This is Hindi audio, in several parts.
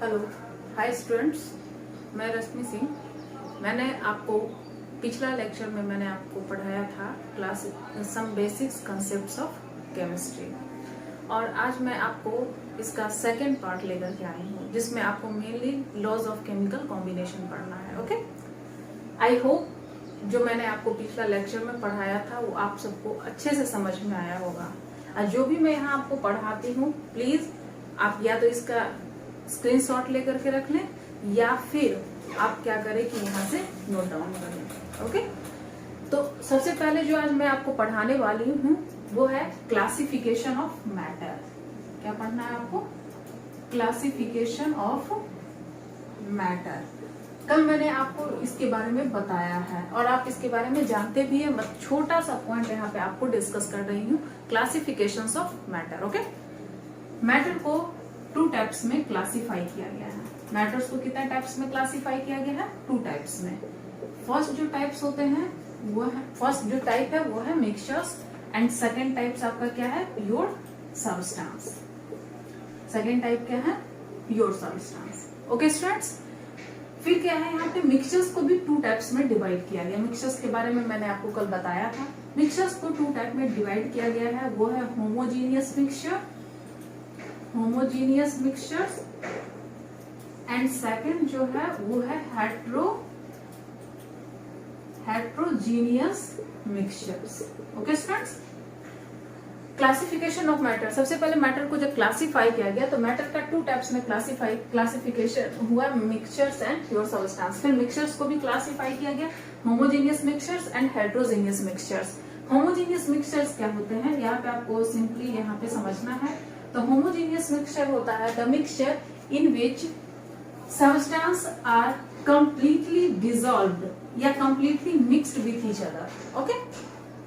हेलो, हाय स्टूडेंट्स, मैं रश्मि सिंह। मैंने आपको पिछला लेक्चर में मैंने आपको पढ़ाया था class some basics concepts of chemistry, और आज मैं आपको इसका सेकंड पार्ट लेकर के आई हूँ, जिसमें आपको mainly laws of chemical combination पढ़ना है। ओके, आई होप जो मैंने आपको पिछला लेक्चर में पढ़ाया था वो आप सबको अच्छे से समझ में आया होगा। और जो भी मैं यहाँ आपको पढ़ाती हूँ, प्लीज आप या तो इसका स्क्रीनशॉट लेकर के रख लें, या फिर आप क्या करें कि यहाँ से नोट डाउन कर लें। ओके, तो सबसे पहले जो आज मैं आपको पढ़ाने वाली हूँ वो है क्लासिफिकेशन ऑफ मैटर। क्या पढ़ना है आपको? Classification of matter. कल मैंने आपको इसके बारे में बताया है और आप इसके बारे में जानते भी हैं। मैं छोटा सा पॉइंट यहाँ पे आपको डिस्कस कर रही हूँ, classifications of matter. Okay, matter को 2 टाइप्स में क्लासिफाई किया गया है। मैटर्स को कितने टाइप्स में क्लासिफाई किया गया है? 2 टाइप्स में। फर्स्ट जो टाइप्स होते हैं वो है, फर्स्ट जो टाइप है वो है मिक्सचर्स, एंड सेकेंड टाइप्स आपका क्या है? Pure substance. सेकेंड टाइप क्या है? Pure substance. ओके स्टूडेंट्स, फिर क्या है यहाँ पे मिक्सचर्स को भी 2 टाइप्स में डिवाइड किया गया। मिक्सचर्स के बारे में मैंने आपको कल बताया था। मिक्सचर्स को 2 टाइप में डिवाइड किया गया है, वो है homogeneous mixture, homogeneous mixtures, and second जो है वो है heterogeneous mixtures. Okay students, classification of matter. सबसे पहले मैटर को जब क्लासिफाई किया गया तो मैटर का 2 टाइप्स में क्लासिफिकेशन हुआ, मिक्सचर्स एंड प्योर सब्सटेंस। फिर मिक्सचर्स को भी क्लासिफाई किया गया, homogeneous mixtures and heterogeneous mixtures. Homogeneous mixtures क्या होते हैं, यहाँ पे आपको सिंपली यहाँ पे समझना है। तो होमोजीनियस मिक्सचर होता है the mixture in which substance are completely dissolved या completely mixed with each other. Okay,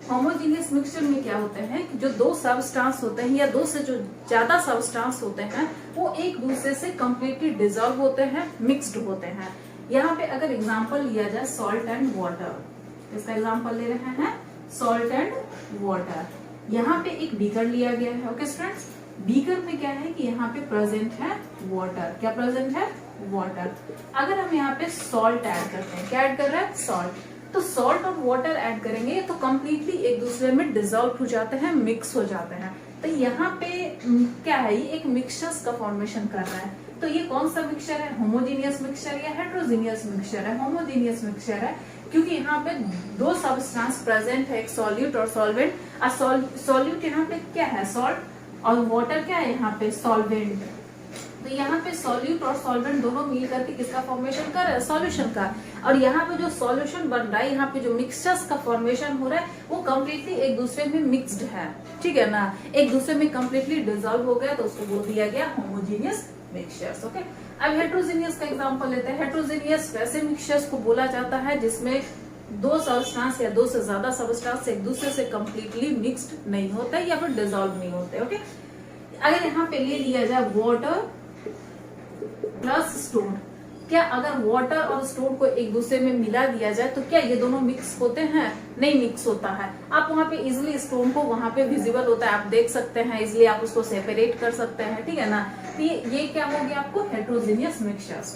homogeneous mixture में क्या होते हैं कि जो 2 सब्सटेंस होते हैं या 2 से जो ज्यादा सब्सटेंस होते हैं वो एक दूसरे से कंप्लीटली डिसॉल्व होते हैं, मिक्स्ड होते हैं। यहाँ पे अगर एग्जांपल लिया जाए सॉल्ट एंड वाटर, इसका एग्जांपल ले रहे हैं सॉल्ट एंड वाटर। यहाँ पे एक बीकर लिया गया है। ओके स्टूडेंट्स, बीकर में क्या है कि यहाँ पे प्रेजेंट है वाटर। क्या प्रेजेंट है? वाटर। अगर हम यहाँ पे सॉल्ट ऐड करते हैं, क्या ऐड कर रहे हैं? सॉल्ट। तो सॉल्ट और वाटर ऐड करेंगे तो कंप्लीटली एक दूसरे में डिसॉल्व हो जाते हैं, मिक्स हो जाते हैं। तो यहाँ पे क्या है, ये एक मिक्सचर्स का फॉर्मेशन कर रहा है। तो ये कौन सा मिक्सचर है? होमोजीनियस मिक्सचर या हेट्रोजीनियस मिक्सचर है? होमोजीनियस मिक्सचर है, क्योंकि यहाँ पे 2 सब्सटेंस प्रेजेंट है, एक सॉल्यूट और सॉल्वेंट। सॉल्यूट यहाँ पे क्या है? सॉल्ट, और वाटर क्या है यहाँ पे? सॉल्वेंट। तो यहाँ पे सॉल्यूट और सॉल्वेंट दोनों मिल करके किसका फॉर्मेशन कर रहा है? सॉल्यूशन का। और यहाँ पे जो सॉल्यूशन बन रहा है, यहाँ पे जो मिक्सचर्स का फॉर्मेशन हो रहा है वो कम्प्लीटली एक दूसरे में मिक्स्ड है, ठीक है ना, एक दूसरे में कम्प्लीटली डिसॉल्व हो गया, तो उसको बोल दिया गया होमोजीनियस मिक्सचर्स। ओके, अब हेट्रोजीनियस का एग्जांपल लेते हैं। हेट्रोजीनियस वैसे मिक्सचर्स को बोला जाता है जिसमें 2 सब्सटेंस या 2 से ज्यादा सब्सटेंस एक दूसरे से कम्प्लीटली मिक्स्ड नहीं होते या फिर डिसॉल्व नहीं होते। ओके, अगर यहाँ पे ले लिया जाए वाटर प्लस स्टोन, क्या अगर वाटर और स्टोन को एक दूसरे में मिला दिया जाए तो क्या ये दोनों मिक्स होते हैं? नहीं मिक्स होता है। आप वहां पे इजिली स्टोन को वहां पे विजिबल होता है, आप देख सकते हैं, इजिली आप उसको सेपरेट कर सकते हैं, ठीक है ना। तो ये क्या हो गया आपको? Heterogeneous mixtures.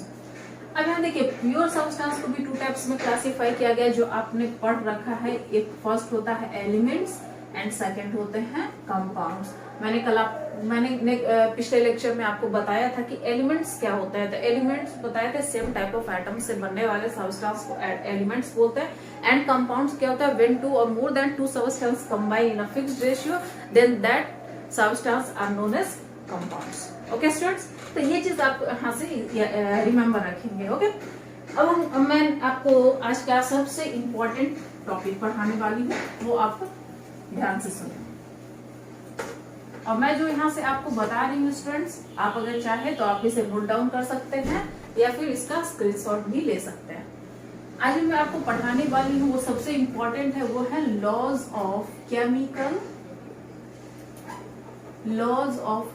अब यहाँ देखिए प्योर सब्सटेंस को भी 2 टाइप्स में क्लासिफाई किया गया, जो आपने पढ़ रखा है। एक फर्स्ट होता है एलिमेंट्स एंड सेकंड होते हैं कंपाउंड्स। मैंने पिछले लेक्चर में आपको बताया था कि एलिमेंट्स क्या होता है। तो एलिमेंट्स बताए थे सेम टाइप ऑफ एटम से बनने वाले सब्सटेंस को एलिमेंट्स बोलते हैं। एंड कंपाउंड्स क्या होता है? व्हेन 2 और more than 2 substance combine in a fixed ratio, then that substance are known as compounds. Okay students, तो ये चीज आप यहाँ से रिमेम्बर रखेंगे। ओके, अब मैं आपको आज का सबसे इम्पोर्टेंट टॉपिक पढ़ाने वाली हूँ, वो आपको ध्यान से सुनिए। और मैं जो यहाँ से आपको बता रही हूँ स्टूडेंट्स, आप अगर चाहे तो आप इसे नोट डाउन कर सकते हैं या फिर इसका स्क्रीनशॉट भी ले सकते हैं। आज मैं आपको पढ़ाने वाली हूँ वो सबसे इम्पोर्टेंट है, वो है laws of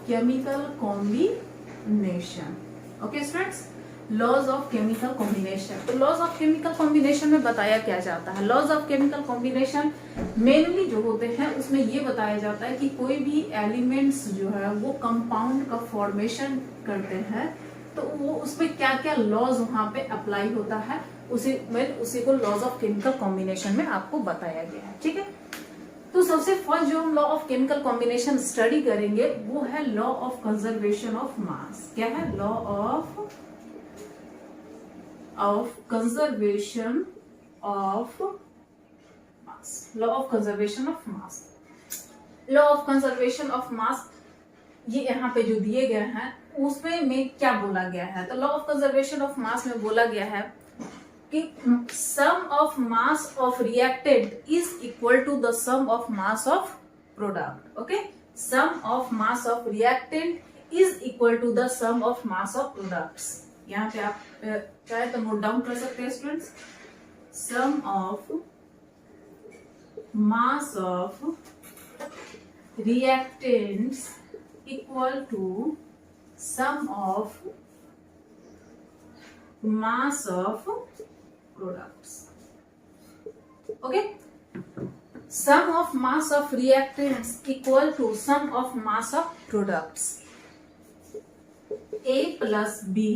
chemical combination. Okay students, laws of chemical combination. तो लॉज ऑफ केमिकल कॉम्बिनेशन में बताया क्या जाता है? Laws of chemical combination mainly जो होते हैं उसमें ये बताया जाता है कि कोई भी एलिमेंट्स जो है वो कंपाउंड का फॉर्मेशन करते हैं तो वो उसमें क्या क्या लॉज वहां पे अप्लाई होता है, उसी को लॉज ऑफ केमिकल कॉम्बिनेशन में आपको बताया गया है। ठीक है, तो सबसे फर्स्ट जो हम law of chemical combination study करेंगे वो है लॉ ऑफ कंजर्वेशन ऑफ मास। क्या है? Law of conservation of mass. Law of conservation of mass. Law of conservation of मास ये यहाँ पे जो दिए गए हैं उसमें में क्या बोला गया है? तो law of conservation of mass में बोला गया है कि sum of mass of reactant is equal to the sum of mass of product. Okay, sum of mass of reactant is equal to the sum of mass of products. यहाँ पे आप चाहे तो नोट डाउन कर सकते हैं students. Sum of mass of reactants equal to sum of mass of products. Okay, sum of mass of reactants equal to sum of mass of products A plus B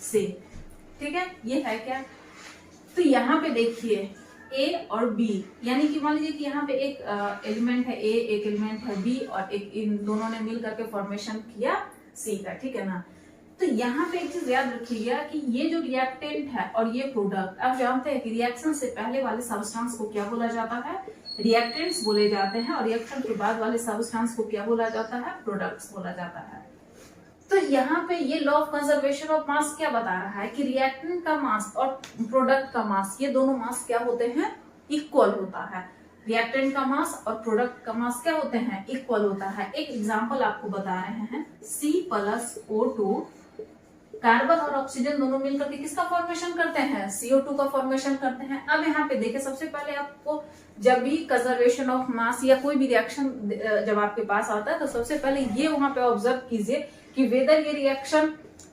से। ठीक है, ये है क्या? तो यहाँ पे देखिए A और B, यानी कि मान लीजिए कि यहाँ पे एक एलिमेंट है A, एक एलिमेंट है B और एक इन दोनों ने मिल करके फॉर्मेशन किया C का। ठीक है ना? तो यहाँ पे एक चीज याद रखिएगा कि ये जो रिएक्टेंट है और ये प्रोडक्ट, आप जानते हैं कि रिएक्शन से पहले वाले सब्सटेंस को क्या बोला जाता है? रिएक्टेंट्स बोले जाते हैं, और रिएक्शन के बाद वाले सब्सटेंस को क्या बोला जाता है? प्रोडक्ट्स बोला जाता है। तो यहाँ पे ये लॉ ऑफ कंजर्वेशन ऑफ मास क्या बता रहा है कि रिएक्टेंट का मास और प्रोडक्ट का मास, ये दोनों मास क्या होते हैं? इक्वल होता है। रिएक्टेंट का मास और प्रोडक्ट का मास क्या होते हैं? इक्वल होता है। एक एग्जांपल आपको बता रहे हैं, C+O2, कार्बन और ऑक्सीजन दोनों मिलकर के किसका फॉर्मेशन करते हैं? CO2 का फॉर्मेशन करते हैं। अब यहाँ पे देखिए, सबसे पहले आपको जब भी कंजर्वेशन ऑफ मास या कोई भी रिएक्शन जब आपके पास आता है तो सबसे पहले ये वहां पे ऑब्जर्व कीजिए कि वेदर ये रिएक्शन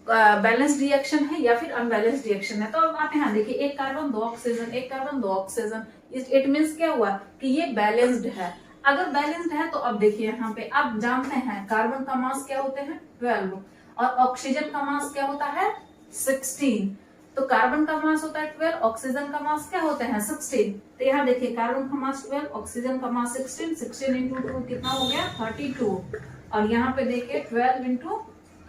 बैलेंस्ड रिएक्शन है या फिर अनबैलेंस्ड रिएक्शन है। तो अब आप यहाँ देखिए, एक कार्बन दो ऑक्सीजन, एक कार्बन दो ऑक्सीजन, इट मीन्स क्या हुआ कि ये बैलेंस्ड है। अगर बैलेंस्ड है तो अब देखिए यहाँ पे आप जानते हैं कार्बन का मास क्या होते हैं? 12 और ऑक्सीजन का मास क्या होता है? 16। तो कार्बन का मास होता है 12, ऑक्सीजन का मास क्या होते हैं? 16। तो यहाँ देखिए, कार्बन का मास 12, ऑक्सीजन का मास 16, 16 इंटू 2 कितना हो गया? 32। और यहाँ पे देखिए 12 इंटू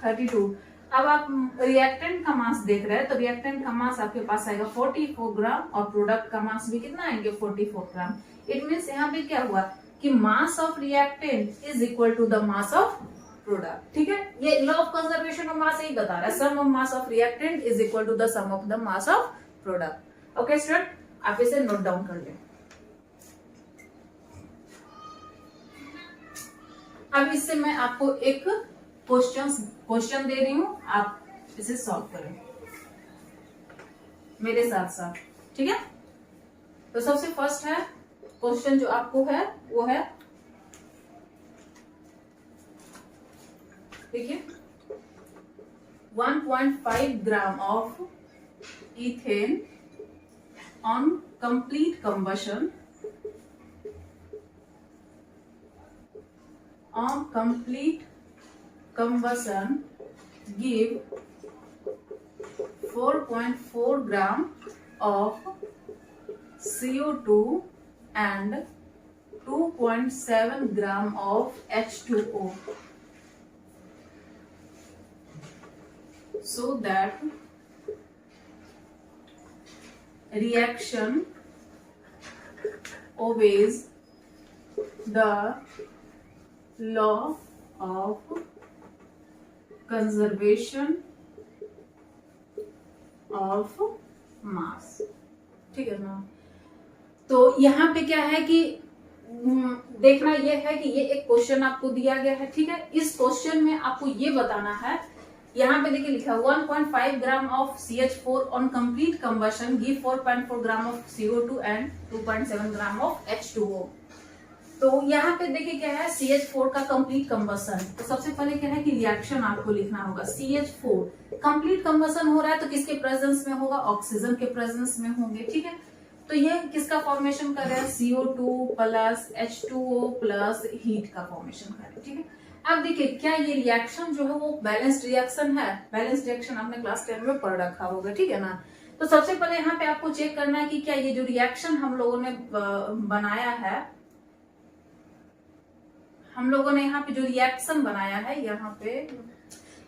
32। अब आप रिएक्टेंट का मास देख रहे हैं, तो रिएक्टेंट का मास आपके पास आएगा 44 ग्राम और प्रोडक्ट का मास भी कितना आएंगे? 44 ग्राम। इट मीन्स यहाँ पे क्या हुआ कि mass of reactant is equal to the mass of product. ठीक है, ये law of conservation of mass यही बता रहा है, sum of mass of reactant is equal to the sum of the mass of product. Okay student, आप इसे नोट डाउन कर लें। अब इससे मैं आपको एक क्वेश्चन दे रही हूं, आप इसे सॉल्व करें मेरे साथ साथ। ठीक है, तो सबसे फर्स्ट है क्वेश्चन जो आपको है वो है, देखिए 1.5 gram of ethane on complete combustion give 4.4 gram of CO2 and 2.7 gram of H2O, so that reaction obeys the law of conservation of मास। ठीक है ना? तो यहाँ पे क्या है कि देखना ये है कि ये एक क्वेश्चन आपको दिया गया है। ठीक है, इस क्वेश्चन में आपको ये बताना है, यहाँ पे देखिए लिखा 1.5 gram of CH4 on complete combustion give 4.4 gram of CO2 and 2.7 gram of H2O। तो यहाँ पे देखिए क्या है, CH4 का कंप्लीट कंबशन। तो सबसे पहले क्या है कि रिएक्शन आपको लिखना होगा। CH4 कंप्लीट कंबशन हो रहा है तो किसके प्रेजेंस में होगा? ऑक्सीजन के प्रेजेंस में होंगे। ठीक है, तो ये किसका फॉर्मेशन कर रहा है? CO2 plus H2O plus heat का फॉर्मेशन कर रहा है। ठीक है, अब देखिए क्या ये रिएक्शन जो है वो बैलेंस्ड रिएक्शन है? बैलेंस्ड रिएक्शन आपने क्लास 10 में पढ़ रखा होगा, ठीक है ना। तो सबसे पहले यहाँ पे आपको चेक करना है कि क्या ये जो रिएक्शन हम लोगों ने बनाया है, हम लोगों ने यहाँ पे जो रिएक्शन बनाया है, यहाँ पे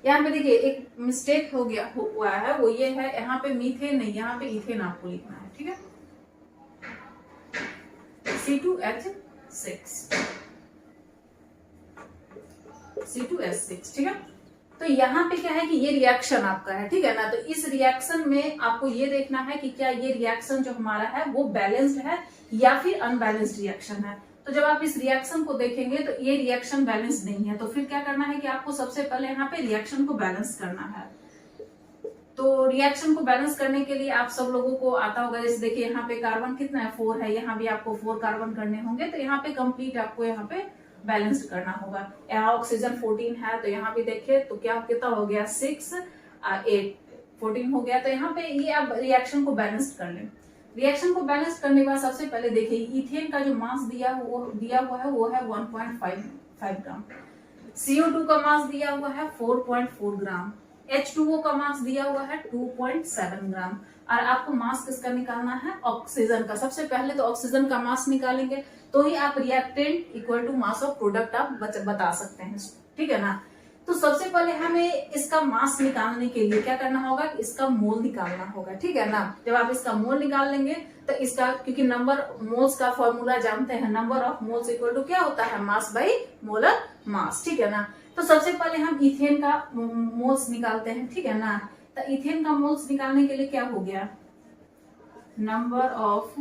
देखिए एक मिस्टेक हो गया हुआ है, वो ये है यहाँ पे मीथेन नहीं, यहाँ पे इथेन आपको लिखना है, ठीक है। C2H6, ठीक है। तो यहाँ पे क्या है कि ये रिएक्शन आपका है, ठीक है ना। तो इस रिएक्शन में आपको ये देखना है कि क्या ये रिएक्शन जो हमारा है वो बैलेंस्ड है या फिर अनबैलेंस्ड रिएक्शन है। तो जब आप इस रिएक्शन को देखेंगे तो ये रिएक्शन बैलेंस नहीं है, तो फिर क्या करना है कि आपको सबसे पहले यहाँ पे रिएक्शन को बैलेंस करना है। तो रिएक्शन को बैलेंस करने के लिए आप सब लोगों को आता होगा, जैसे देखिए यहाँ पे कार्बन कितना है 4 है, यहाँ भी आपको 4 कार्बन करने होंगे, तो यहाँ पे कंप्लीट आपको यहाँ पे बैलेंस करना होगा। यहाँ ऑक्सीजन 14 है, तो यहाँ पे देखिए तो क्या कितना हो गया 6 8 14 हो गया। तो यहाँ पे ये आप रिएक्शन को बैलेंस कर लें। रिएक्शन को बैलेंस करने के बाद सबसे पहले देखिए इथेन का जो मास दिया हुआ है वो है 1.5 ग्राम। CO2 का मास दिया हुआ है 4.4 ग्राम। H2O का मास दिया हुआ है 2.7 ग्राम। और आपको मास किसका निकालना है? ऑक्सीजन का। सबसे पहले तो ऑक्सीजन का मास निकालेंगे तो ही आप reactant equal to mass of product आप बता सकते हैं, ठीक है ना। तो सबसे पहले हमें इसका मास निकालने के लिए क्या करना होगा, इसका मोल निकालना होगा, ठीक है ना। जब आप इसका मोल निकाल लेंगे तो इसका, क्योंकि नंबर मोल्स का फॉर्मूला जानते हैं, number of moles equal to क्या होता है, मास बाई मोलर मास, ठीक है ना। तो सबसे पहले हम इथेन का मोल्स निकालते हैं, ठीक है ना। तो इथेन का मोल्स निकालने के लिए क्या हो गया, number of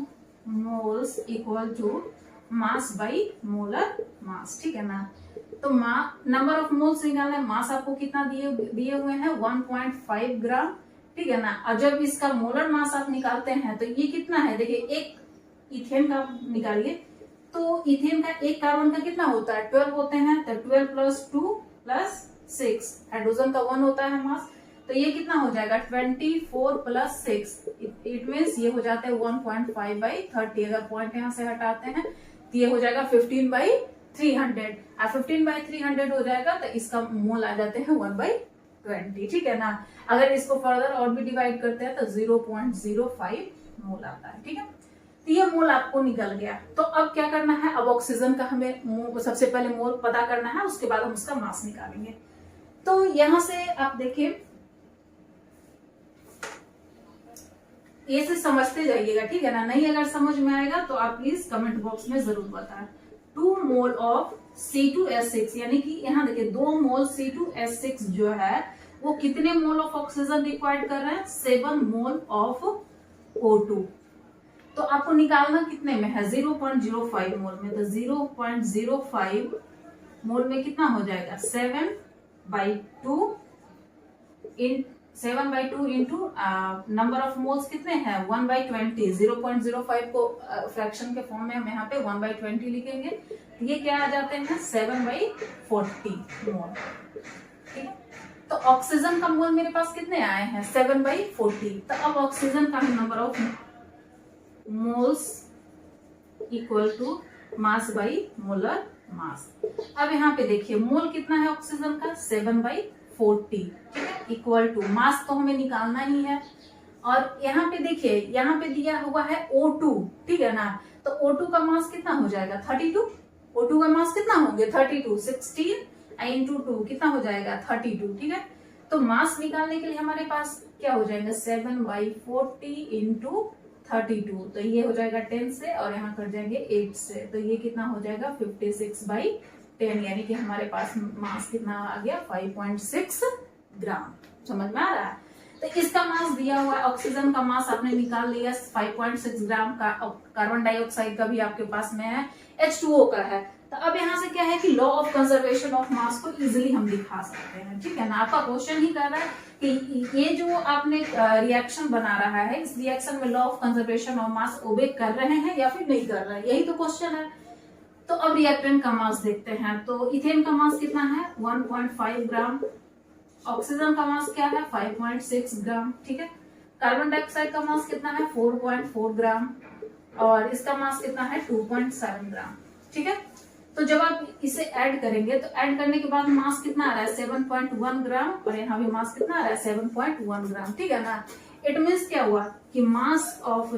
moles equal to mass by molar mass, ठीक है ना। तो नंबर ऑफ मोल्स निकालना है, मास आपको कितना दिए हुए हैं 1.5 ग्राम, ठीक है ना। और जब इसका मोलर मास आप निकालते हैं तो ये कितना है, देखिए एक इथेन का निकालिए, तो इथेन का एक कार्बन का कितना होता है 12 होते हैं, तो 12 + 2 + 6, हाइड्रोजन का 1 होता है मास, तो ये कितना हो जाएगा 24 + 6, इट मीन्स ये हो जाता है 1.5/30। अगर पॉइंट यहाँ से हटाते हैं तो ये हो जाएगा 15/300, और 15/300 हो जाएगा तो इसका मोल आ जाते हैं 1/20, ठीक है ना। अगर इसको फर्दर और भी डिवाइड करते हैं तो 0.05 मोल आता है, ठीक है। तो ये मोल आपको निकल गया। तो अब क्या करना है, अब ऑक्सीजन का हमें सबसे पहले मोल पता करना है, उसके बाद हम उसका मास निकालेंगे। तो यहां से आप देखिए, ये से समझते जाइएगा, ठीक है ना। नहीं अगर समझ में आएगा तो आप प्लीज कमेंट बॉक्स में जरूर बताएं। 2 मोल ऑफ C2H6, यानी कि यहाँ देखिए 2 मोल C2H6 जो है वो कितने मोल ऑफ ऑक्सीजन रिक्वायर्ड कर रहे हैं, 7 मोल ऑफ O2। तो आपको निकालना कितने में है, 0.05 मोल में। तो 0.05 मोल में कितना हो जाएगा 7/2 इंटू नंबर ऑफ मोल्स कितने हैं 1/20। 0.05 को फ्रैक्शन के फॉर्म में हम यहाँ पे 1/20 लिखेंगे, ये क्या आ जाते हैं 7/40 मोल, ठीक है। तो ऑक्सीजन का मोल मेरे पास कितने आए हैं 7/40। तो अब ऑक्सीजन का number of moles equal to mass by molar mass. अब यहाँ पे देखिए मोल कितना है ऑक्सीजन का 7/40, ठीक है, इक्वल टू मास तो हमें निकालना ही है। और यहाँ पे देखिए यहाँ पे दिया हुआ है O2, ठीक है ना। तो O2 का मास कितना हो जाएगा 32। O2 का मास कितना होंगे 32, 16 इंटू 2 कितना हो जाएगा 32, ठीक है। तो मास निकालने के लिए हमारे पास क्या हो जाएगा 7/40 इंटू 32, तो ये हो जाएगा 10 से, और यहाँ कर जाएंगे 8 से, तो ये कितना हो जाएगा 56/10, यानी कि हमारे पास मास कितना आ गया 5.6 ग्राम। समझ में आ रहा है। तो इसका मास दिया हुआ है, ऑक्सीजन का मास आपने निकाल लिया 5.6 ग्राम का, कार्बन डाइऑक्साइड का भी आपके पास में है, H2O का है। तो अब यहाँ से क्या है कि लॉ ऑफ कंजर्वेशन ऑफ मास को इजिली हम दिखा सकते हैं, ठीक है ना। आपका क्वेश्चन ही कर रहा है कि ये जो आपने रिएक्शन बना रहा है, इस रिएक्शन में law of conservation of mass obey कर रहे हैं या फिर नहीं कर रहे हैं, यही तो क्वेश्चन है। तो अब रिएक्टेंट का मास देखते हैं। तो इथेन का मास कितना है 1.5 ग्राम, ऑक्सीजन का मास क्या है 5.6 ग्राम, ठीक है। कार्बन डाइऑक्साइड का मास कितना है 4.4 ग्राम, और इसका मास कितना है 2.7 ग्राम, ठीक है। तो जब आप इसे ऐड करेंगे तो ऐड करने के बाद मास कितना आ रहा है 7.1 ग्राम और यहाँ भी मास कितना आ रहा है 7.1 ग्राम, ठीक है ना। इट मीन्स क्या हुआ कि mass of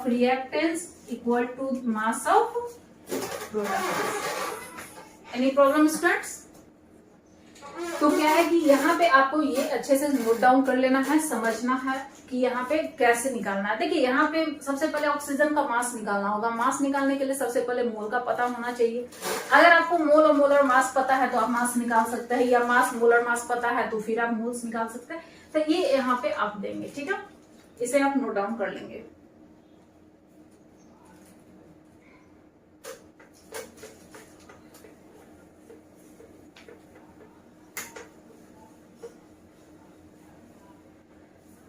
reactants equal to mass of product. Any problem students? तो क्या है कि यहाँ पे आपको ये अच्छे से नोट डाउन कर लेना है, समझना है कि यहाँ पे कैसे निकालना है। देखिए यहाँ पे सबसे पहले ऑक्सीजन का मास निकालना होगा। मास निकालने के लिए सबसे पहले मोल का पता होना चाहिए। अगर आपको मोल और मोलर मास पता है तो आप मास निकाल सकते हैं, या मास मोलर मास पता है तो फिर आप मोल्स निकाल सकते हैं। तो ये यहाँ पे आप देंगे, ठीक है, इसे आप नोट डाउन कर लेंगे।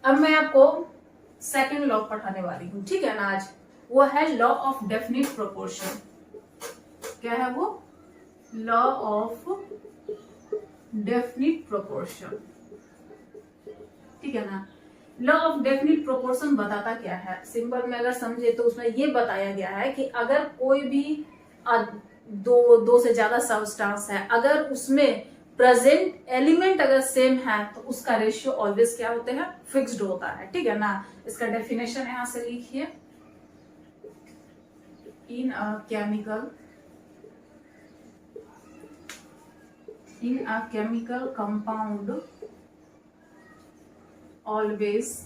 अब मैं आपको सेकंड लॉ पढ़ाने वाली हूं, ठीक है ना। आज वो है लॉ ऑफ डेफिनिट प्रोपोर्शन। क्या है वो? लॉ ऑफ डेफिनिट प्रोपोर्शन, ठीक है ना। लॉ ऑफ डेफिनिट प्रोपोर्शन बताता क्या है, सिंपल में अगर समझे तो उसमें ये बताया गया है कि अगर कोई भी दो से ज्यादा सब्सटेंस है, अगर उसमें प्रेजेंट एलिमेंट अगर सेम है तो उसका रेशियो ऑलवेज क्या होते हैं? फिक्स्ड होता है, ठीक है ना। इसका डेफिनेशन यहां से लिखिए। In a chemical compound always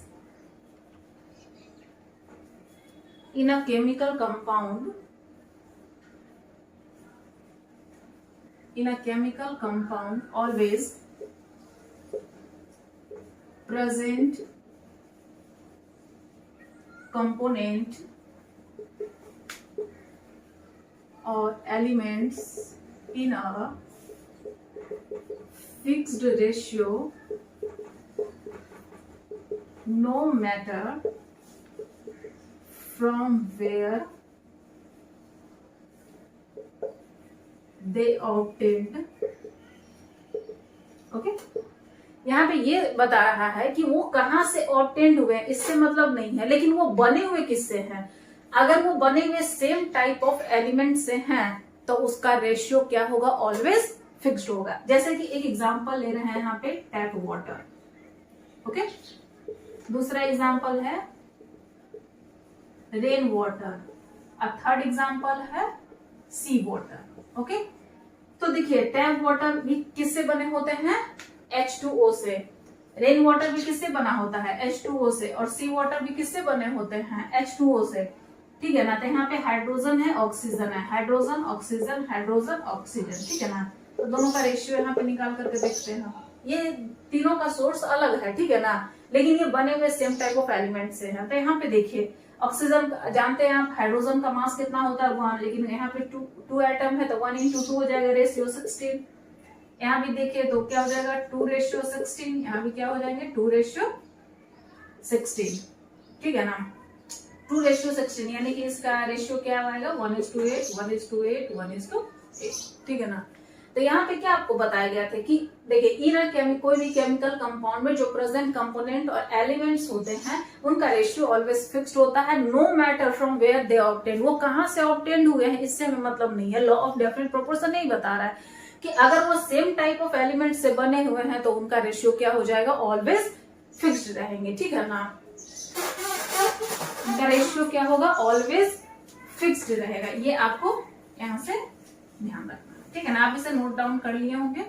in a chemical compound always present component or elements in a fixed ratio no matter from where they obtained। Okay, यहाँ पे ये बता रहा है कि वो कहां से ऑब्टेंड हुए, इससे मतलब नहीं है, लेकिन वो बने हुए किससे हैं। अगर वो बने हुए सेम टाइप ऑफ एलिमेंट से हैं तो उसका रेशियो क्या होगा? ऑलवेज फिक्स्ड होगा। जैसे कि एक एग्जांपल ले रहे हैं यहाँ पे टैप वाटर, ओके। दूसरा एग्जांपल है रेन वाटर, और थर्ड एग्जांपल है सी वाटर, ओके। तो देखिए टैप वाटर भी किससे बने होते हैं? H2O से। रेन वाटर भी किससे बना होता है? H2O से। और सी वाटर भी किससे बने होते हैं? H2O से, ठीक है ना। तो यहाँ पे हाइड्रोजन है, ऑक्सीजन है, हाइड्रोजन ऑक्सीजन, हाइड्रोजन ऑक्सीजन, ठीक है ना। तो दोनों का रेशियो यहाँ पे निकाल करके देखते हैं। ये तीनों का सोर्स अलग है, ठीक है ना, लेकिन ये बने हुए सेम टाइप ऑफ एलिमेंट से है। तो यहाँ पे देखिए ऑक्सीजन जानते हैं आप, हाइड्रोजन का मास कितना होता है 1, लेकिन यहाँ पे टू एटम है तो 1:2 हो जाएगा, रेशियो 16। यहाँ भी देखिए तो क्या हो जाएगा 2:16, यहाँ भी क्या हो जाएंगे 2:16, ठीक है ना। 2:16 यानी कि इसका रेशियो क्या आएगा 1:8, 1:8, 1:8, ठीक है ना। तो यहाँ पे क्या आपको बताया गया था कि देखिए कोई भी केमिकल कंपाउंड में जो प्रेजेंट कंपोनेंट और एलिमेंट्स होते हैं उनका रेशियो ऑलवेज फिक्स्ड होता है, no matter from where they obtain. वो कहाँ से ऑब्टेन हुए हैं इससे हमें मतलब नहीं है। लॉ ऑफ डेफिनिट प्रोपोर्शन नहीं बता रहा है कि अगर वो सेम टाइप ऑफ एलिमेंट से बने हुए हैं तो उनका रेशियो क्या हो जाएगा? ऑलवेज फिक्स्ड रहेंगे, ठीक है ना। उनका रेशियो क्या होगा? ऑलवेज फिक्स्ड रहेगा। ये आपको यहाँ से ध्यान रखना, ठीक है ना। आप इसे नोट डाउन कर लिए होंगे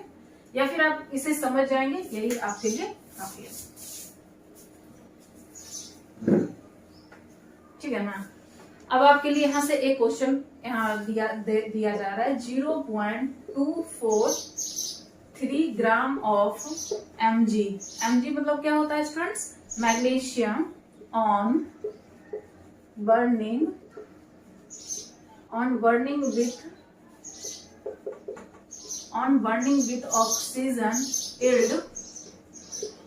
या फिर आप इसे समझ जाएंगे, यही आपके लिए काफी है, ठीक है ना। अब आपके लिए यहाँ से एक क्वेश्चन यहाँ दिया जा रहा है 0.243 ग्राम ऑफ mg। mg मतलब क्या होता है students? Magnesium on burning with oxygen yield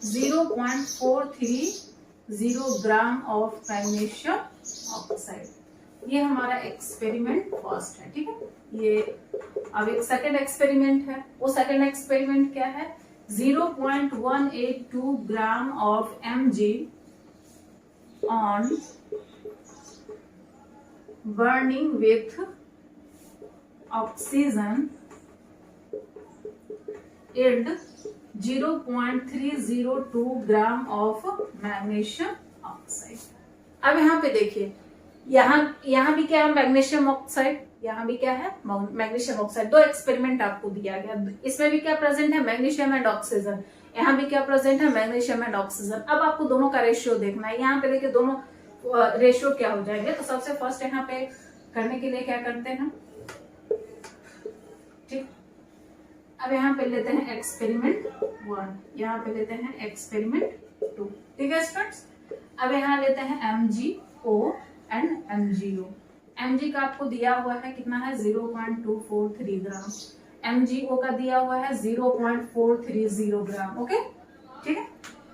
0.430 gram of magnesium oxide. ये हमारा एक्सपेरिमेंट फर्स्ट है, ठीक है। ये अब एक सेकेंड एक्सपेरिमेंट है। वो सेकेंड एक्सपेरिमेंट क्या है? 0.182 gram of mg on burning with oxygen yield 0.302 gram of magnesium oxide. अब यहाँ पे देखिए, यहाँ भी क्या है मैग्नीशियम ऑक्साइड, यहाँ भी क्या है मैग्नीशियम ऑक्साइड। दो एक्सपेरिमेंट आपको दिया गया, इसमें भी क्या प्रेजेंट है मैग्नीशियम एंड ऑक्सीजन, यहाँ भी क्या प्रेजेंट है मैग्नीशियम एंड ऑक्सीजन। अब आपको दोनों का रेशियो देखना है। यहाँ पे देखिए दोनों रेशियो क्या हो जाएंगे। तो सबसे फर्स्ट यहाँ पे करने के लिए क्या करते हैं, ठीक। अब यहाँ पे लेते हैं एक्सपेरिमेंट 1, यहाँ पे लेते हैं एक्सपेरिमेंट 2, ठीक है स्टूडेंट्स। अब यहाँ लेते हैं MgO एंड MgO। Mg का आपको दिया हुआ है कितना है 0.243 ग्राम, MgO का दिया हुआ है 0.430 ग्राम, ओके ठीक है।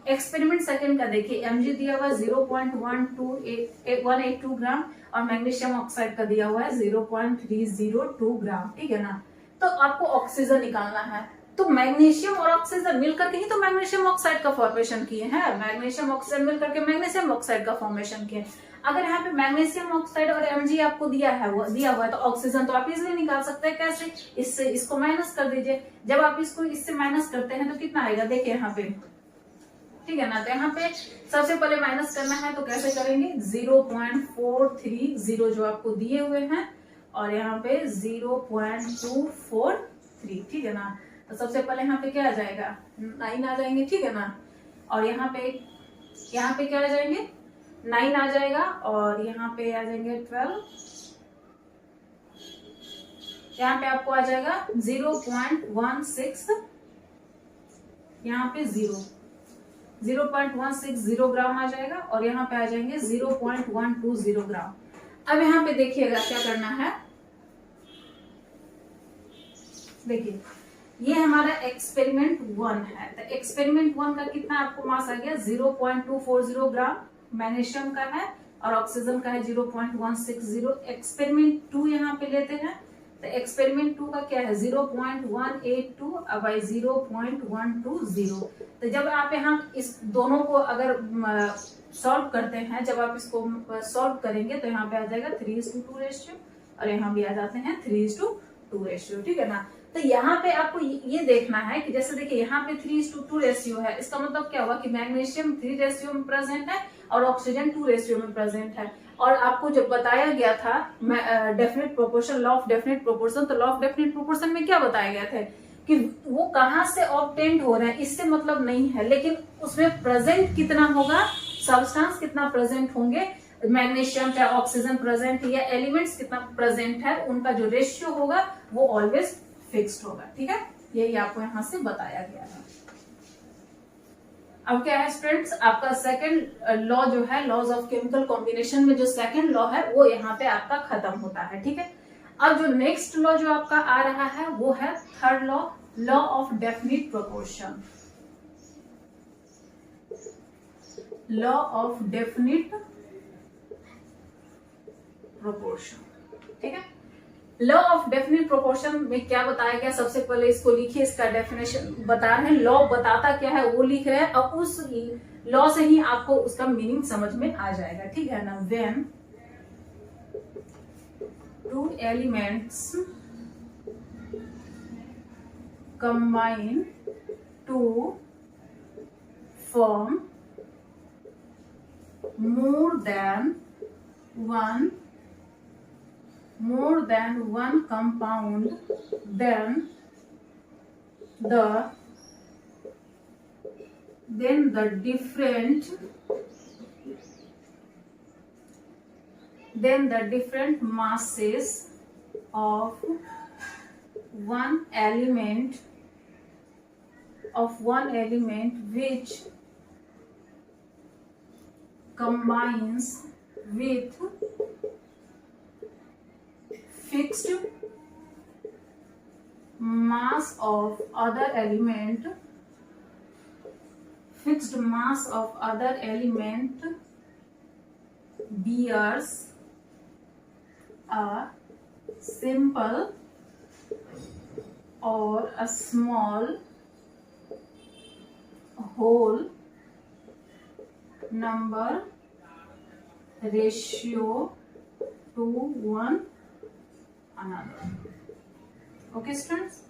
एक्सपेरिमेंट सेकंड का देखिए, Mg दिया हुआ है 0.182 ग्राम और मैग्नीशियम ऑक्साइड का दिया हुआ है 0.302 ग्राम, ठीक है ना। तो आपको ऑक्सीजन निकालना है, तो मैग्नीशियम और ऑक्सीजन मिलकर के ही तो मैग्नीशियम ऑक्साइड का फॉर्मेशन किए हैं, मैग्नीशियम ऑक्साइड मिलकर के मैग्नीशियम ऑक्साइड का फॉर्मेशन किए। अगर यहाँ पे मैग्नीशियम ऑक्साइड और Mg आपको दिया हुआ है तो ऑक्सीजन तो आप इजिली निकाल सकते हैं। कैसे, इससे इसको माइनस कर दीजिए। जब आप इसको इससे माइनस करते हैं तो कितना आएगा, देखिए यहाँ पे, ठीक है ना। तो यहाँ पे सबसे पहले माइनस करना है, तो कैसे करेंगे 0.430 जो आपको दिए हुए हैं और यहाँ पे 0.243, ठीक है ना। तो सबसे पहले यहाँ पे क्या आ जाएगा 9 आ जाएंगे, ठीक है ना। और यहाँ पे क्या आ जाएंगे 9 आ जाएगा और यहाँ पे आ जाएंगे 12, यहाँ पे आपको आ जाएगा 0.16, यहाँ पे 0.160 ग्राम आ जाएगा और यहाँ पे आ जाएंगे 0.120 ग्राम। अब यहाँ पे देखिएगा क्या करना है, देखिए ये हमारा एक्सपेरिमेंट 1 है। तो एक्सपेरिमेंट 1 का कितना आपको मास आ गया 0.240 ग्राम मैग्नीशियम का है और ऑक्सीजन का है 0.160। एक्सपेरिमेंट 2 यहाँ पे लेते हैं, तो एक्सपेरिमेंट 2 का क्या है 0.182 बाई 0.120। तो जब आप यहाँ इस दोनों को अगर सॉल्व करते हैं, जब आप इसको सॉल्व करेंगे तो यहाँ पे आ जाएगा 3:2 रेशियो और यहाँ भी आ जाते हैं 3:2 रेशियो, ठीक है ना। तो यहाँ पे आपको ये देखना है कि जैसे देखिए यहाँ पे 3:2 रेशियो है, इसका मतलब क्या हुआ कि मैग्नीशियम 3 रेशियो में प्रेजेंट है और ऑक्सीजन 2 रेशियो में प्रेजेंट है। और आपको जब बताया गया था definite proportion, law of definite proportion, तो लॉ ऑफ डेफिनेट प्रोपोर्शन में क्या बताया गया था कि वो कहाँ से ऑब्टेन्ड हो रहा है इससे मतलब नहीं है, लेकिन उसमें प्रेजेंट कितना होगा, सब्सटेंस कितना प्रेजेंट होंगे, मैग्नीशियम चाहे ऑक्सीजन प्रेजेंट या एलिमेंट्स कितना प्रेजेंट है, उनका जो रेशियो होगा वो ऑलवेज फिक्स्ड होगा, ठीक है। यही आपको यहाँ से बताया गया है। अब क्या है स्टूडेंट्स, आपका सेकंड लॉ जो है लॉज ऑफ केमिकल कॉम्बिनेशन में जो सेकंड लॉ है वो यहाँ पे आपका खत्म होता है, ठीक है। अब जो नेक्स्ट लॉ जो आपका आ रहा है वो है third law, law of definite proportion. Law of definite proportion, ठीक है। लॉ ऑफ डेफिनिट प्रोपोर्शन में क्या बताया गया, सबसे पहले इसको लिखिए, इसका डेफिनेशन बता रहे हैं, लॉ बताता क्या है वो लिख रहे हैं और उस लॉ से ही आपको उसका मीनिंग समझ में आ जाएगा, ठीक है ना। When two elements combine to form more than one compound, then the different masses of one element which combines with fixed mass of other element bears a simple or a small whole number ratio to one another. Okay students,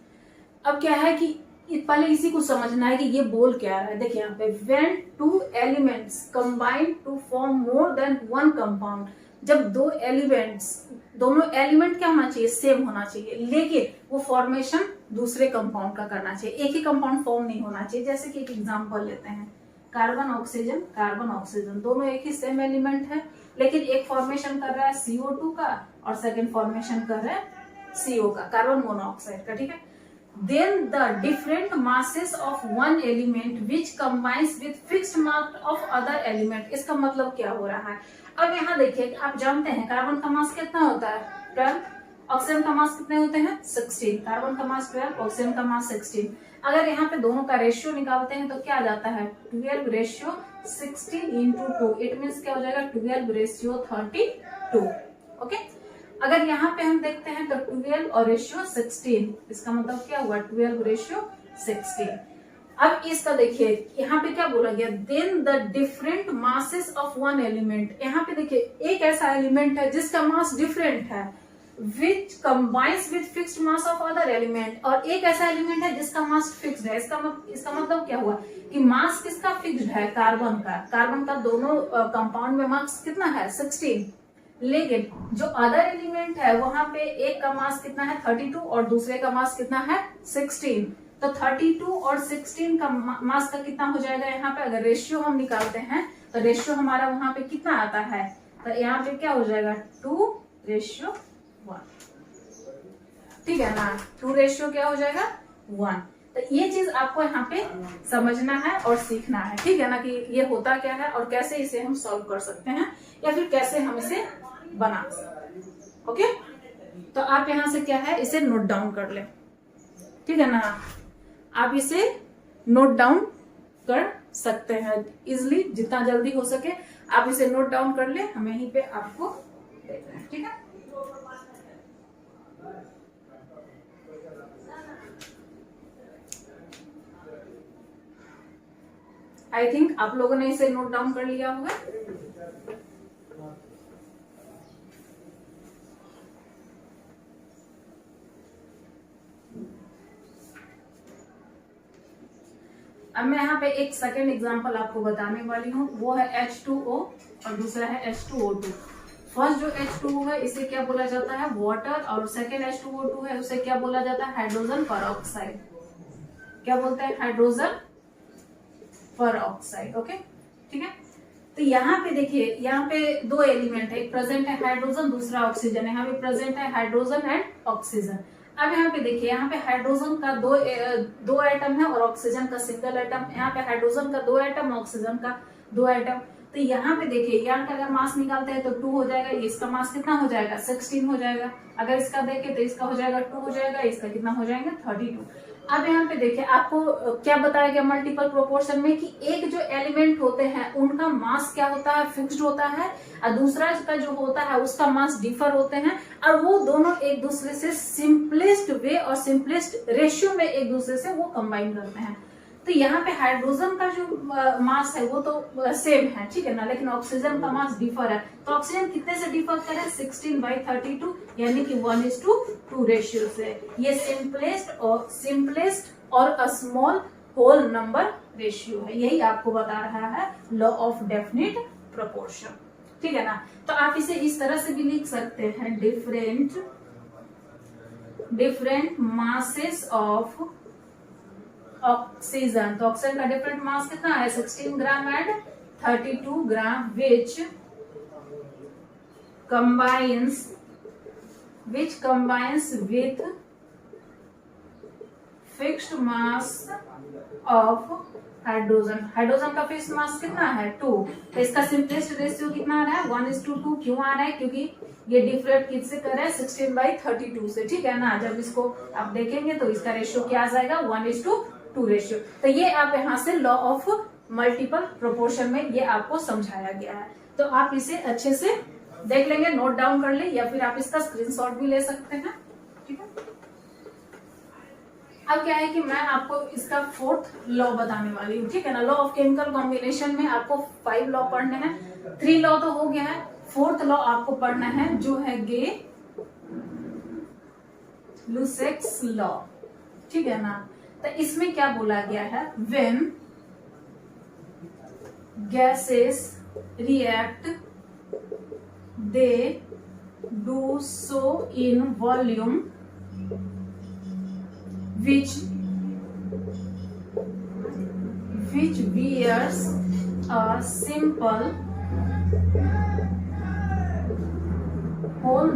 अब क्या है कि पहले इसी को समझना है कि ये बोल क्या रहा है। देखिए यहाँ पे when two elements combine to form more than one compound, जब दो एलिमेंट्स, दोनों एलिमेंट क्या होना चाहिए, सेम होना चाहिए, लेकिन वो फॉर्मेशन दूसरे कंपाउंड का करना चाहिए, एक ही कंपाउंड फॉर्म नहीं होना चाहिए। जैसे कि एक एग्जांपल लेते हैं, कार्बन ऑक्सीजन दोनों एक ही सेम एलिमेंट है, लेकिन एक फॉर्मेशन कर रहा है CO2 का और सेकेंड फॉर्मेशन कर रहा है CO का, कार्बन मोनोऑक्साइड का, ठीक है। Then the different masses of one element which combines with fixed mass of other element, इसका मतलब क्या हो रहा है। अब यहाँ देखिए, आप जानते हैं कार्बन का मास कितना होता है 12, ऑक्सीजन का मास कितने होते हैं 16, कार्बन का मास 12, ऑक्सीजन का मास 16। अगर यहाँ पे दोनों का रेशियो निकालते हैं तो क्या आ जाता है 12:16 into 2, इट मीन्स क्या हो जाएगा 12:32। ओके, अगर यहाँ पे हम देखते हैं तो 12 और रेशियो 16, इसका मतलब क्या हुआ 12:16। अब इसका देखिए यहाँ पे क्या बोला गया, then the different masses of one element. यहाँ पे देखिए एक ऐसा एलिमेंट है जिसका मास डिफरेंट है, which combines with fixed mass of other element, और एक ऐसा एलिमेंट है जिसका मास फिक्स्ड है। इसका मतलब क्या हुआ कि मास किसका फिक्स्ड है, कार्बन का दोनों कंपाउंड में मास कितना है 16, लेकिन जो अदर एलिमेंट है वहां पे एक का मास कितना है 32 और दूसरे का मास कितना है 16। तो 32 और 16 का मास का कितना हो जाएगा, यहाँ पे अगर रेशियो हम निकालते हैं तो रेशियो हमारा वहां पे कितना आता है, तो यहाँ पे क्या हो जाएगा 2:1, ठीक है ना, 2 क्या हो जाएगा 1। तो ये चीज आपको यहाँ पे समझना है और सीखना है, ठीक है ना, कि ये होता क्या है और कैसे इसे हम सॉल्व कर सकते हैं या फिर कैसे हम इसे बना सकते हैं। ओके, तो आप यहाँ से क्या है इसे नोट डाउन कर ले, ठीक है ना, आप इसे नोट डाउन कर सकते हैं इजिली, जितना जल्दी हो सके आप इसे नोट डाउन कर ले, हम यहीं पे आपको देख रहे हैं, ठीक है। आई थिंक आप लोगों ने इसे नोट डाउन कर लिया होगा। अब मैं यहाँ पे एक सेकेंड एग्जांपल आपको बताने वाली हूँ, वो है H2O और दूसरा है H2O2। फर्स्ट जो H2O है इसे क्या बोला जाता है वाटर, और सेकेंड H2O2 है उसे क्या बोला जाता है हाइड्रोजन परऑक्साइड। क्या बोलते हैं, हाइड्रोजन परऑक्साइड। ओके, ठीक है। तो यहाँ पे देखिए, यहाँ पे दो एलिमेंट है, एक प्रेजेंट है हाइड्रोजन, दूसरा ऑक्सीजन। यहाँ पे प्रेजेंट है हाइड्रोजन एंड ऑक्सीजन। अब यहाँ पे देखिए, यहाँ पे हाइड्रोजन का दो एटम है और ऑक्सीजन का सिंगल एटम। यहाँ पे हाइड्रोजन का 2 एटम, ऑक्सीजन का 2 एटम। तो यहाँ पे देखिए, यहाँ का अगर मास निकालते हैं तो 2 हो जाएगा, इसका मास कितना हो जाएगा 16 हो जाएगा। अगर इसका देखें तो इसका हो जाएगा 2 हो जाएगा, इसका कितना हो जाएगा 32। अब यहाँ पे देखिए, आपको क्या बताया गया मल्टीपल प्रोपोर्शन में कि एक जो एलिमेंट होते हैं उनका मास क्या होता है फिक्स्ड होता है, और दूसरा का जो होता है उसका मास डिफर होते हैं, और वो दोनों एक दूसरे से सिंपलेस्ट वे और सिंपलेस्ट रेशियो में एक दूसरे से वो कंबाइन करते हैं। तो यहाँ पे हाइड्रोजन का जो मास है वो तो सेम है, ठीक है ना, लेकिन ऑक्सीजन का मास डिफर है। तो ऑक्सीजन कितने से डिफर करे 16/32, यानी कि 1:2 रेशियो से। ये सिंपलेस्ट और a small whole number ratio है, यही आपको बता रहा है लॉ ऑफ डेफिनिट प्रोपोर्शन, ठीक है ना। तो आप इसे इस तरह से भी लिख सकते हैं, डिफरेंट मासेस ऑफ ऑक्सीजन। तो ऑक्सीजन का डिफरेंट मास कितना है 16 gram and 32 gram, which combines with fixed mass of hydrogen. Hydrogen का फिक्स्ड मास कितना है 2, तो इसका सिंपलेस्ट रेशियो कितना आ रहा है 1:2। क्यों आ रहा है, क्योंकि ये डिफरेंट किससे कर रहा है 16/32 से, ठीक है ना। जब इसको आप देखेंगे तो इसका रेशियो क्या आ जाएगा 1:2 रेशियो। तो ये आप यहाँ से लॉ ऑफ मल्टीपल प्रोपोर्शन में ये आपको समझाया गया है। तो आप इसे अच्छे से देख लेंगे, नोट डाउन कर ले, या फिर आप इसका स्क्रीनशॉट भी ले सकते हैं, ठीक है। अब क्या है कि मैं आपको इसका 4th लॉ बताने वाली हूँ, ठीक है ना। लॉ ऑफ केमिकल कॉम्बिनेशन में आपको 5 लॉ पढ़ने हैं, 3 लॉ तो हो गया है, फोर्थ लॉ आपको पढ़ना है जो है गे लुसेक्स लॉ, ठीक है ना। तो इसमें क्या बोला गया है, when gases react they do so in volume which bears a simple whole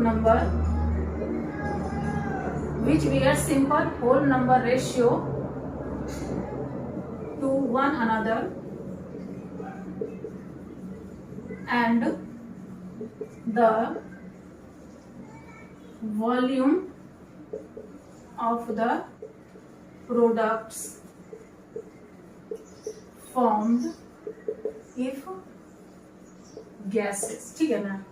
number ratio to one another and the volume of the products formed if gases, ठीक है ना।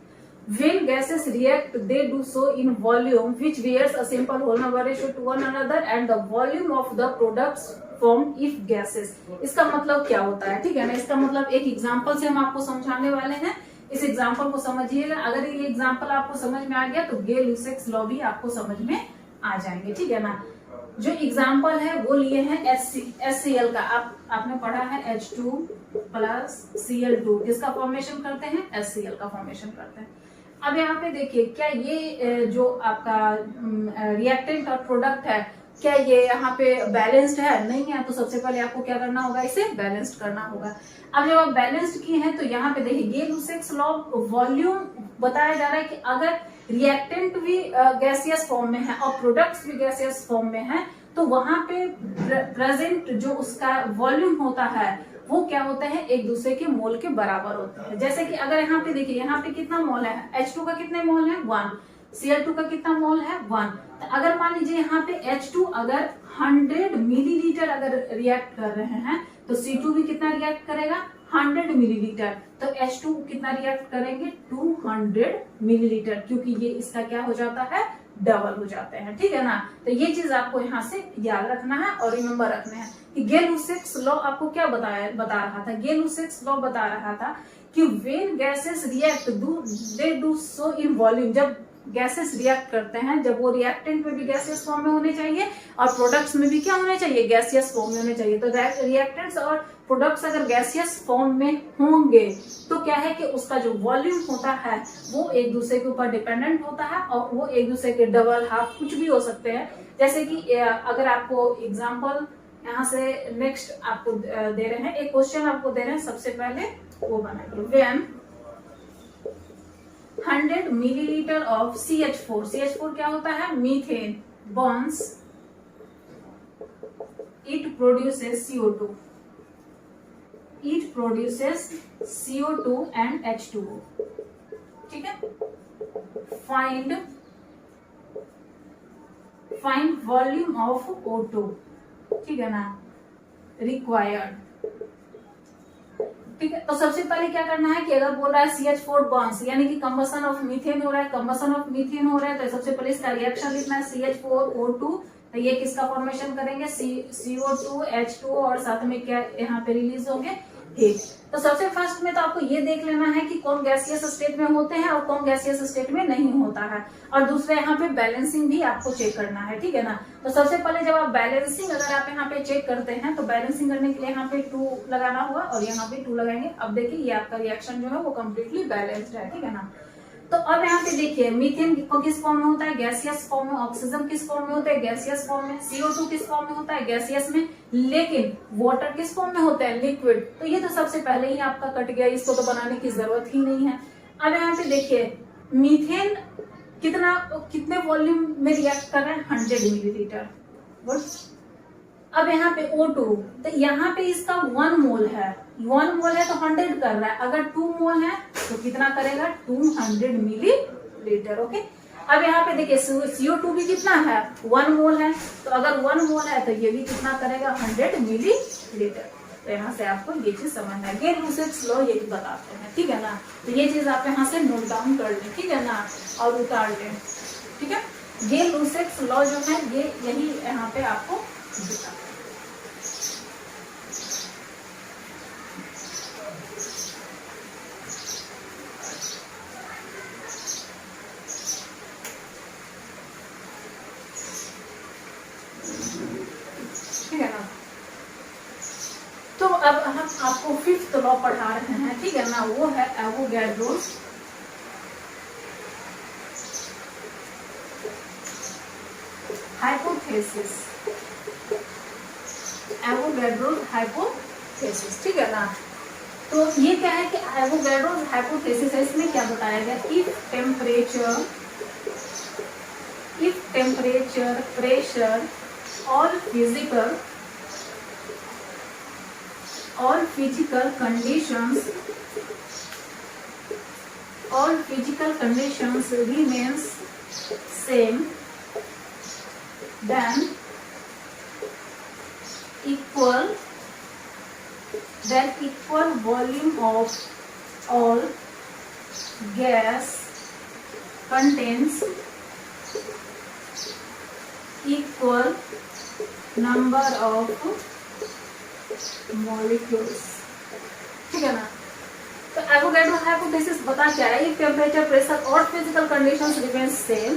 When gases react, they do so in volume which bears a simple whole number ratio to one another and the volume of the products formed if gases। इसका मतलब क्या होता है, ठीक है ना। इसका मतलब एक एग्जांपल से हम आपको समझाने वाले हैं, इस एग्जांपल को समझिएगा। अगर ये एग्जांपल आपको समझ में आ गया तो गे लुसेक्स लॉ भी आपको समझ में आ जाएंगे, ठीक है ना। जो एग्जाम्पल है वो लिए हैं HCl का, आपने पढ़ा है H2 प्लस Cl2, किसका फॉर्मेशन करते हैं, HCl का फॉर्मेशन करते हैं। अब यहाँ पे देखिए, क्या ये जो आपका रिएक्टेंट और प्रोडक्ट है, क्या ये यहाँ पे बैलेंस्ड है, नहीं है। तो सबसे पहले आपको क्या करना होगा, इसे बैलेंस्ड करना होगा। अब जब आप बैलेंस्ड किए हैं तो यहाँ पे देखिए गे लुसेक्स लॉ वॉल्यूम बताया जा रहा है कि अगर रिएक्टेंट भी गैसियस फॉर्म में है और प्रोडक्ट्स भी गैसियस फॉर्म में है तो वहां पे प्रेजेंट जो उसका वॉल्यूम होता है वो क्या होता है, एक दूसरे के मोल के बराबर होते हैं। जैसे कि अगर यहाँ पे देखिए, यहाँ पे कितना मोल है, H2 का कितने मोल है 1, Cl2 का कितना मोल है 1। तो अगर मान लीजिए यहाँ पे H2 अगर 100 मिलीलीटर अगर रिएक्ट कर रहे हैं तो C2 भी कितना रिएक्ट करेगा 100 मिलीलीटर। तो H2 कितना रिएक्ट करेंगे 200 मिलीलीटर, क्योंकि ये इसका क्या हो जाता है, डबल हो जाते हैं, ठीक है ना। तो ये चीज आपको यहाँ से याद रखना है और रिमेम्बर रखना है कि गे लुसेक्स लॉ आपको क्या बता रहा था। गे लुसेक्स लॉ बता रहा था कि when gases react they do so in volume, जब गैसेस रिएक्ट करते हैं, जब वो रिएक्टेंट में भी गैसियस फॉर्म में होने चाहिए और प्रोडक्ट्स में भी क्या होने चाहिए, गैसियस फॉर्म में होने चाहिए। तो रिएक्टेंट्स और प्रोडक्ट्स अगर गैसियस फॉर्म में होंगे तो क्या है कि उसका जो वॉल्यूम होता है वो एक दूसरे के ऊपर डिपेंडेंट होता है और वो एक दूसरे के डबल, हाफ, कुछ भी हो सकते हैं। जैसे कि अगर आपको एग्जाम्पल यहाँ से नेक्स्ट आपको दे रहे हैं, एक क्वेश्चन आपको दे रहे हैं, सबसे पहले वो बनाइए। When 100 millilitre of CH4, CH4 क्या होता है, methane, bonds, it produces CO2, it produces CO2 and H2O, ठीक है। find volume of O2, ठीक है ना, required, ठीक है। तो सबसे पहले क्या करना है कि अगर बोल रहा है CH4 बॉन्ड्स यानी कि कंबसन ऑफ मीथेन हो रहा है, कंबसन ऑफ मीथेन हो रहा है, तो सबसे पहले इसका रिएक्शन लिखना है CH4O2। तो ये किसका फॉर्मेशन करेंगे, CO2 H2O और साथ में क्या यहाँ पे रिलीज होंगे, हीट। तो सबसे फर्स्ट में तो आपको ये देख लेना है कि कौन गैसियस स्टेट में होते हैं और कौन गैसियस स्टेट में नहीं होता है, और दूसरा यहाँ पे बैलेंसिंग भी आपको चेक करना है, ठीक है ना। तो सबसे पहले जब आप बैलेंसिंग अगर आप यहाँ पे चेक करते हैं तो बैलेंसिंग करने के लिए यहाँ पे 2 लगाना होगा और यहाँ पे 2 लगाएंगे। अब देखिए ये आपका रिएक्शन जो है वो कम्प्लीटली बैलेंस्ड है, ठीक है ना। तो अब यहाँ पे देखिए मीथेन किस फॉर्म में होता है, गैसियस फॉर्म में। ऑक्सीजन किस फॉर्म में होता है, गैसियस फॉर्म में। CO2 किस फॉर्म में होता है, गैसियस में। लेकिन वाटर किस फॉर्म में होता है, लिक्विड। तो ये तो सबसे पहले ही आपका कट गया, इसको तो बनाने की जरूरत ही नहीं है। अब यहाँ पे देखिए मीथेन कितने वॉल्यूम में रिएक्ट कर रहे हैं, 100 मिलीलीटर। अब यहाँ पे O2, तो यहाँ पे इसका 1 मोल है, 1 मोल है तो 100 कर रहा है। अगर 2 मोल है तो कितना करेगा, 200 मिलीलीटर, ओके। अब यहाँ पे देखिए CO2 भी कितना है, 1 मोल है, तो अगर 1 मोल है तो ये भी कितना करेगा, 100 मिलीलीटर। तो यहाँ से आपको ये चीज समझना है, गे लुसेक्स लॉ ये बताते हैं, ठीक है ना। तो ये चीज आप यहाँ से नोट डाउन कर लें, ठीक है ना, और उतार लें, ठीक है। गे लुसेक्स लॉ जो है ये यही यहाँ पे आपको दिखा। अब हम आपको फिफ्थ लॉ पढ़ा रहे हैं, ठीक है ना, वो है एवोगैड्रोस हाइपोथेसिस। एवोगैड्रोस हाइपोथेसिस, ठीक है ना। तो ये क्या है कि एवोगैड्रोस हाइपोथेसिस है, इसमें क्या बताया गया, इफ टेम्परेचर प्रेशर और physical conditions remains same, then equal volume of all gas contains equal number of molecules, ठीक है ना। तो एवोगैड्रो हाइपोथेसिस बता क्या है, इफ टेम्परेचर प्रेशर और physical conditions remain same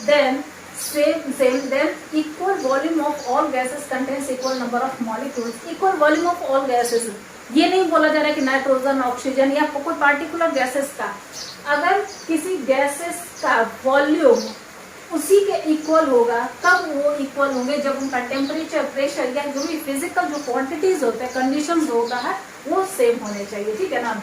than equal volume of all gases contains equal number of molecules. Equal volume of all gases, ये नहीं बोला जा रहा है कि नाइट्रोजन ऑक्सीजन या कोई पार्टिकुलर गैसेस का, अगर किसी गैसेस का वॉल्यूम उसी के इक्वल होगा, कब वो इक्वल होंगे, जब उनका टेम्परेचर प्रेशर या जो भी फिजिकल जो क्वांटिटीज होते हैं कंडीशंस होता है वो सेम होने चाहिए, ठीक है ना।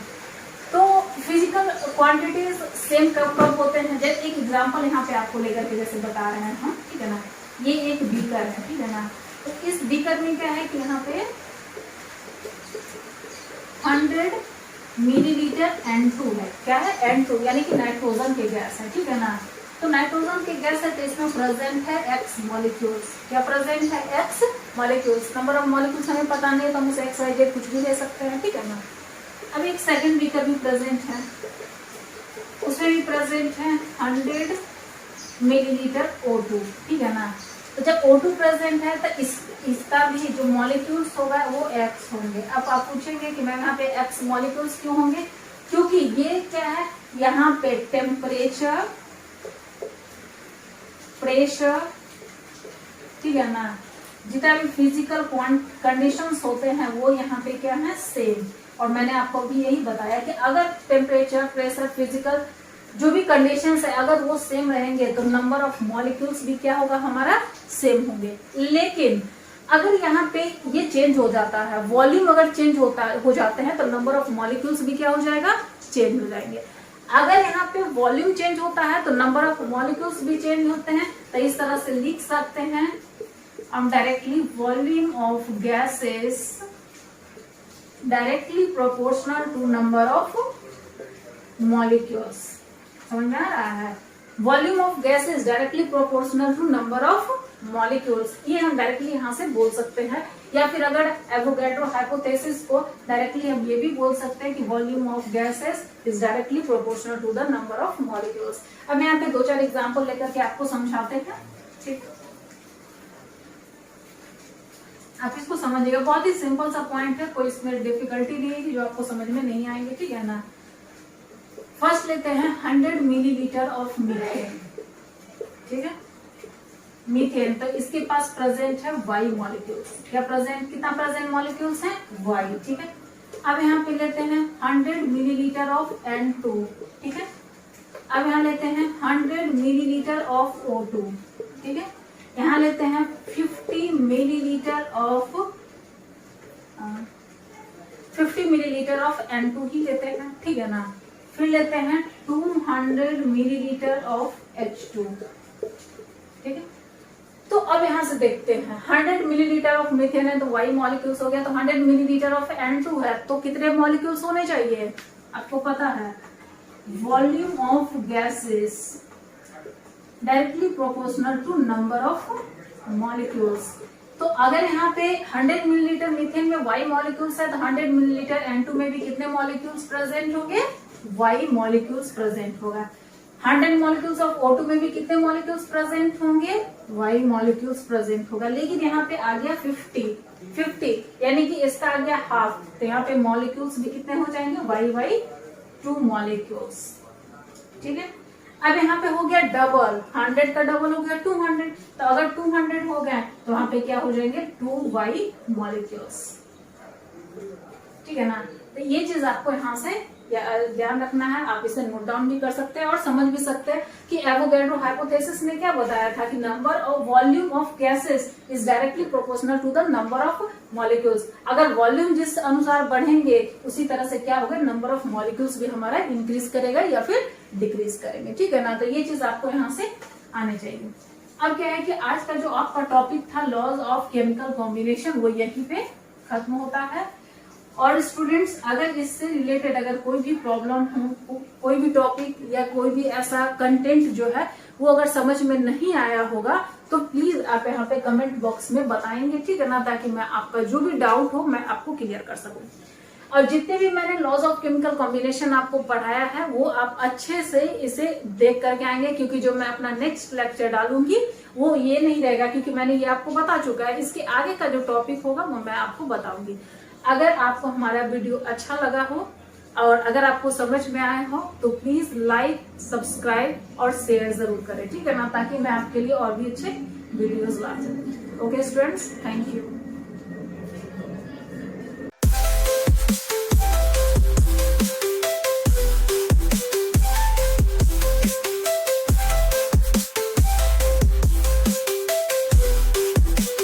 तो फिजिकल क्वांटिटीज सेम कब होते हैं, जैसे एक एग्जांपल यहाँ पे आपको लेकर के जैसे बता रहे हैं हम, ठीक है ना। ये एक बीकर है, ठीक है ना। तो इस बीकर में क्या है कि यहाँ पे 100 मिलीलीटर N2 है, क्या है N2 यानी कि नाइट्रोजन के गैस है, ठीक है ना। तो नाइट्रोजन के गैस है तो इसमें प्रेजेंट है X मॉलिक्यूल्स, क्या प्रेजेंट है X molecules. Number of molecules हमें पता नहीं है तो हम उसे XYZ कुछ भी ले सकते हैं, ठीक है ना। अब एक सेकंड बीकर भी प्रेजेंट है, उसमें भी प्रेजेंट है 100 मिलीलीटर O2, ठीक है ना। तो जब O2 प्रेजेंट है तो इसका भी जो मॉलिक्यूल्स होगा वो X होंगे। अब आप पूछेंगे कि मैम यहाँ पे X मॉलिक्यूल्स क्यों होंगे, क्योंकि ये क्या है, यहाँ पे टेम्परेचर प्रेशर, ठीक है ना, जितना भी फिजिकल कंडीशंस होते हैं वो यहाँ पे क्या है सेम। और मैंने आपको भी यही बताया कि अगर टेम्परेचर प्रेशर फिजिकल जो भी कंडीशंस है अगर वो सेम रहेंगे तो नंबर ऑफ मॉलिक्यूल्स भी क्या होगा हमारा सेम होंगे। लेकिन अगर यहाँ पे ये चेंज हो जाता है, वॉल्यूम अगर चेंज हो जाते हैं तो नंबर ऑफ मॉलिक्यूल्स भी क्या हो जाएगा, चेंज हो जाएंगे। अगर यहाँ पे वॉल्यूम चेंज होता है तो नंबर ऑफ मॉलिक्यूल्स भी चेंज होते हैं। तो इस तरह से लिख सकते हैं हम directly, volume of gases directly proportional to number of molecules. समझ में आ रहा है, volume of gases directly proportional to number of molecules, ये हम डायरेक्टली यहाँ से बोल सकते हैं। या फिर अगर एवोगैड्रो हाइपोथेसिस को डायरेक्टली हम ये भी बोल सकते हैं कि volume of gases is directly proportional to the number of molecules. अब यहाँ पे 2-4 एग्जांपल लेकर के आपको समझाते हैं, ठीक, आप इसको समझिएगा। बहुत ही सिंपल सा पॉइंट है, कोई इसमें डिफिकल्टी नहीं है कि जो आपको समझ में नहीं आएंगे, ठीक है ना। फर्स्ट लेते हैं 100 मिलीलीटर ऑफ मीथेन, ठीक है, मीथेन। तो इसके पास प्रेजेंट है Y मॉलिक्यूल्स, क्या प्रेजेंट, कितना प्रेजेंट मॉलिक्यूल्स है Y, ठीक है। अब यहाँ पे लेते हैं 100 मिलीलीटर ऑफ N2, ठीक है। अब यहाँ लेते हैं 100 मिलीलीटर ऑफ O2, ठीक है। यहाँ लेते हैं 50 मिलीलीटर ऑफ N2 ही लेते हैं, ठीक है ना। फिर लेते हैं 200 मिलीलीटर ऑफ H2, ठीक है। तो अब यहाँ से देखते हैं 100 मिलीलीटर ऑफ मीथेन है तो Y मॉलिक्यूल्स हो गया, तो 100 मिलीलीटर ऑफ N2 है तो कितने मॉलिक्यूल्स होने चाहिए, आपको पता है, volume of gases directly proportional to number of molecules. तो अगर यहाँ पे 100 मिलीलीटर मीथेन में Y मॉलिक्यूल्स है तो 100 मिलीलीटर N2 में भी कितने मॉलिक्यूल्स प्रेजेंट होंगे, Y मॉलिक्यूल्स प्रेजेंट होगा। 100 मॉलिक्यूल्स ऑफ O2 में भी कितने मॉलिक्यूल्स प्रेजेंट होंगे, Y मॉलिक्यूल्स प्रेजेंट होगा। लेकिन यहाँ पे आ गया 50 यानी कि इसका आ गया हाफ, तो यहाँ पे मॉलिक्यूल्स भी कितने हो जाएंगे, Y2 मॉलिक्यूल्स, ठीक है। अब यहाँ पे हो गया डबल, 100 का डबल हो गया 200, तो अगर 200 हो गए तो यहाँ पे क्या हो जाएंगे 2Y मॉलिक्यूल्स, ठीक है ना। तो ये चीज आपको यहाँ से ध्यान रखना है, आप इसे नोट डाउन भी कर सकते हैं और समझ भी सकते हैं कि एवोगैड्रो हाइपोथेसिस ने क्या बताया था कि number of volume of gases is directly proportional to the number of molecules. अगर वॉल्यूम जिस अनुसार बढ़ेंगे उसी तरह से क्या होगा, नंबर ऑफ मॉलिक्यूल्स भी हमारा इंक्रीज करेगा या फिर डिक्रीज करेंगे। ठीक है ना, तो ये चीज आपको यहाँ से आनी चाहिए। अब क्या है कि आज का जो आपका टॉपिक था लॉज ऑफ केमिकल कॉम्बिनेशन, वो यहीं पे खत्म होता है। और स्टूडेंट्स अगर इससे रिलेटेड अगर कोई भी प्रॉब्लम हो, कोई भी टॉपिक या कोई भी ऐसा कंटेंट जो है वो अगर समझ में नहीं आया होगा तो प्लीज आप यहाँ पे कमेंट बॉक्स में बताएंगे, ठीक है ना, ताकि मैं आपका जो भी डाउट हो मैं आपको क्लियर कर सकूं। और जितने भी मैंने लॉज ऑफ केमिकल कॉम्बिनेशन आपको पढ़ाया है वो आप अच्छे से इसे देख करके आएंगे, क्योंकि जो मैं अपना नेक्स्ट लेक्चर डालूंगी वो ये नहीं रहेगा, क्योंकि मैंने ये आपको बता चुका है। इसके आगे का जो टॉपिक होगा वो मैं आपको बताऊंगी। अगर आपको हमारा वीडियो अच्छा लगा हो और अगर आपको समझ में आया हो तो प्लीज लाइक, सब्सक्राइब और शेयर जरूर करें, ठीक है ना, ताकि मैं आपके लिए और भी अच्छे वीडियोस ला सकूं। Okay students, thank you.